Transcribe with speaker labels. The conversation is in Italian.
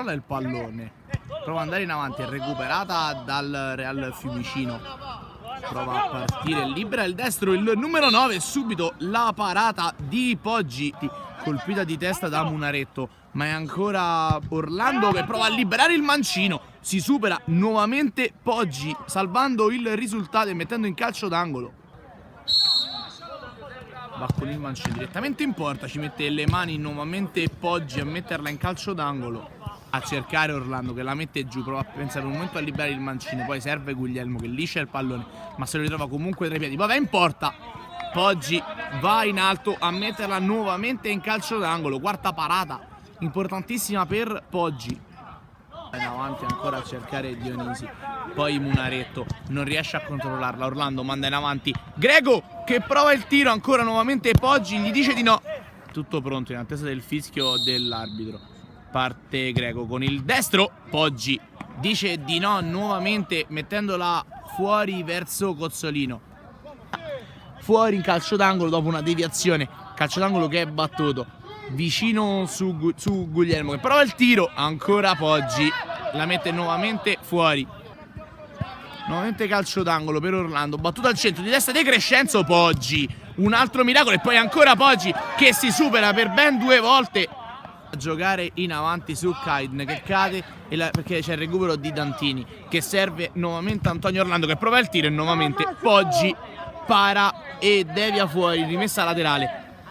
Speaker 1: controlla il pallone, prova ad andare in avanti, è recuperata dal Real Fiumicino, prova a partire, libera il destro, il numero 9, subito la parata di Poggi, colpita di testa da Munaretto, ma è ancora Orlando che prova a liberare il mancino, si supera nuovamente Poggi, salvando il risultato e mettendo in calcio d'angolo. Va con il mancino direttamente in porta, ci mette le mani nuovamente Poggi a metterla in calcio d'angolo, a cercare Orlando che la mette giù, prova a pensare un momento a liberare il mancino, poi serve Guglielmo che liscia il pallone, ma se lo ritrova comunque tra i piedi, poi va in porta, Poggi va in alto a metterla nuovamente in calcio d'angolo, quarta parata importantissima per Poggi. In avanti ancora a cercare Dionisi, poi Munaretto non riesce a controllarla, Orlando manda in avanti Grego che prova il tiro, ancora nuovamente Poggi gli dice di no, tutto pronto in attesa del fischio dell'arbitro, parte Grego con il destro, Poggi dice di no nuovamente mettendola fuori verso Cozzolino, fuori in calcio d'angolo dopo una deviazione, calcio d'angolo che è battuto vicino su Guglielmo che prova il tiro, ancora Poggi la mette nuovamente fuori, nuovamente calcio d'angolo per Orlando, battuta al centro di destra De Crescenzo, Poggi, un altro miracolo e poi ancora Poggi che si supera per ben 2 volte a giocare in avanti su Kaidn che cade perché c'è il recupero di Dantini che serve nuovamente Antonio Orlando che prova il tiro e nuovamente Poggi para e devia fuori, rimessa laterale